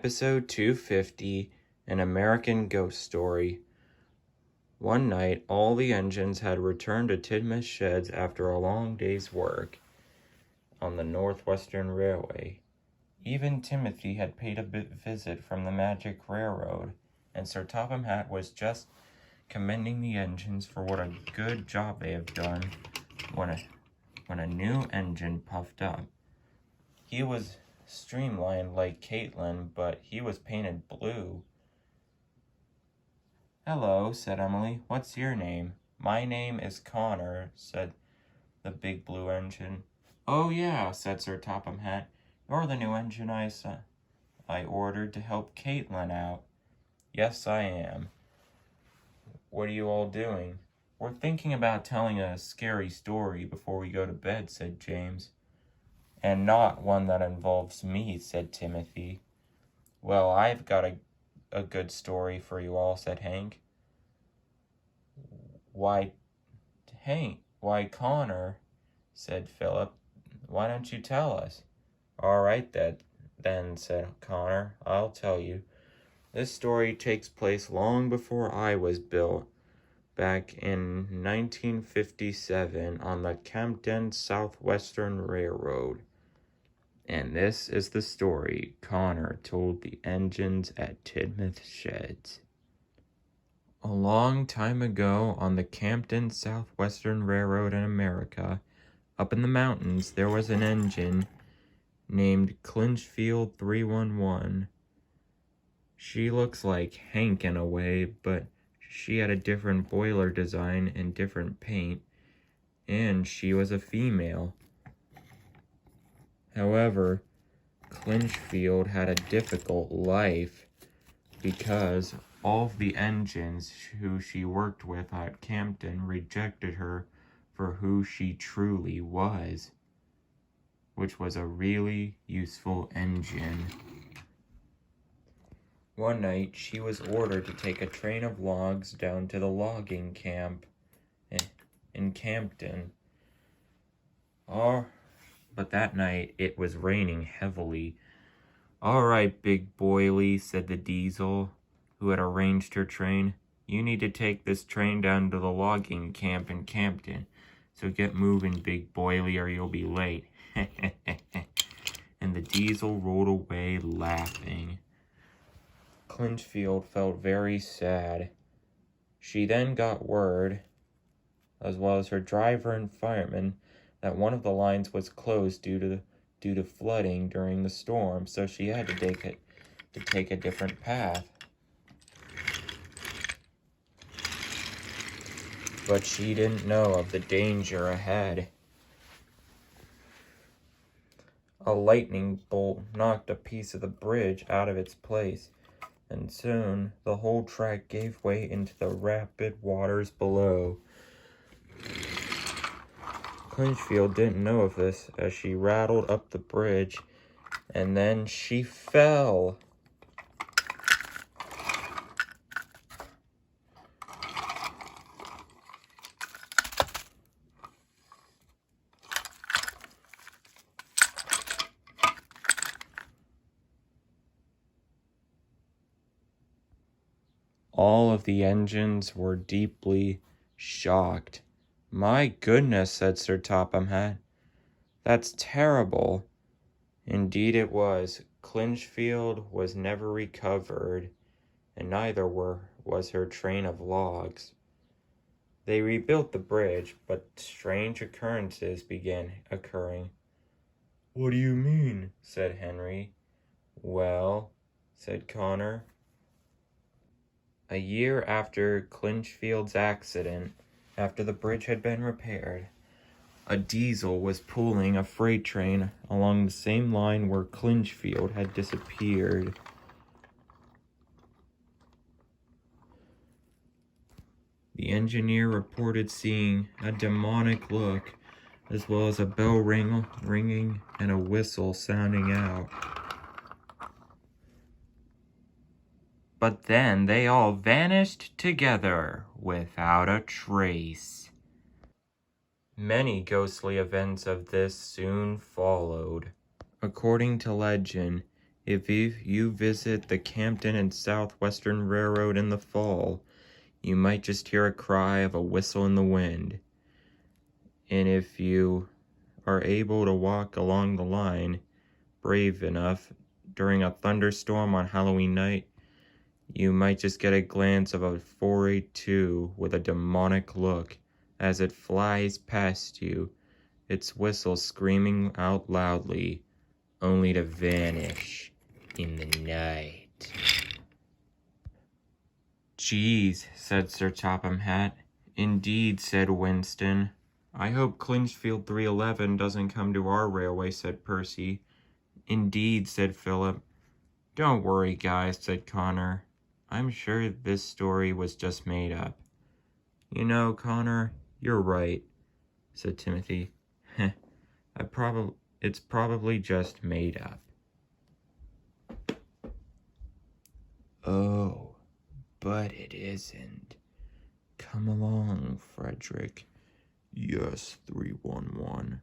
Episode 250, An American Ghost Story. One night, all the engines had returned to Tidmouth Sheds after a long day's work on the Northwestern Railway. Even Timothy had paid a visit from the Magic Railroad, and Sir Topham Hatt was just commending the engines for what a good job they have done when a new engine puffed up. He was streamlined like Caitlin, but he was painted blue. "Hello," said Emily. "What's your name?" "My name is Connor," said the big blue engine. "Oh yeah," said Sir Topham Hatt. "You're the new engine I ordered to help Caitlin out." "Yes, I am." "What are you all doing?" "We're thinking about telling a scary story before we go to bed," said James. "And not one that involves me," said Timothy. "Well, I've got a good story for you all," said Hank. Why, Connor," said Philip. "Why don't you tell us?" "All right, then," said Connor. "I'll tell you. This story takes place long before I was built, back in 1957 on the Camden Southwestern Railroad. And this is the story Connor told the engines at Tidmouth Sheds. A long time ago on the Camden Southwestern Railroad in America, up in the mountains, there was an engine named Clinchfield 311. She looks like Hank in a way, but she had a different boiler design and different paint, and she was a female. However, Clinchfield had a difficult life because all of the engines who she worked with at Camden rejected her for who she truly was, which was a really useful engine. One night, she was ordered to take a train of logs down to the logging camp in Camden. But that night, it was raining heavily. "All right, Big Boily," said the diesel, who had arranged her train. "You need to take this train down to the logging camp in Camden. So get moving, Big Boily, or you'll be late." And the diesel rolled away laughing. Clinchfield felt very sad. She then got word, as well as her driver and fireman, that one of the lines was closed due to flooding during the storm, so she had to take a different path. But she didn't know of the danger ahead. A lightning bolt knocked a piece of the bridge out of its place, and soon the whole track gave way into the rapid waters below. Clinchfield didn't know of this as she rattled up the bridge, and then she fell. All of the engines were deeply shocked. "My goodness," said Sir Topham Hatt. "That's terrible." Indeed it was. Clinchfield was never recovered, and neither was her train of logs. They rebuilt the bridge, but strange occurrences began occurring. "What do you mean?" said Henry. "Well," said Connor, a year after Clinchfield's accident, after the bridge had been repaired, a diesel was pulling a freight train along the same line where Clinchfield had disappeared. The engineer reported seeing a demonic look, as well as a bell ringing and a whistle sounding out. But then they all vanished together without a trace. Many ghostly events of this soon followed. According to legend, If you visit the Camden and Southwestern Railroad in the fall, you might just hear a cry of a whistle in the wind. And if you are able to walk along the line, brave enough, during a thunderstorm on Halloween night, you might just get a glance of a 482 with a demonic look as it flies past you, its whistle screaming out loudly, only to vanish in the night. "Geez," said Sir Topham Hatt. "Indeed," said Winston. "I hope Clinchfield 311 doesn't come to our railway," said Percy. "Indeed," said Philip. "Don't worry, guys," said Connor. "I'm sure this story was just made up." "You know, Connor, you're right," said Timothy. It's probably just made up." "Oh, but it isn't. Come along, Frederick." "Yes, 311.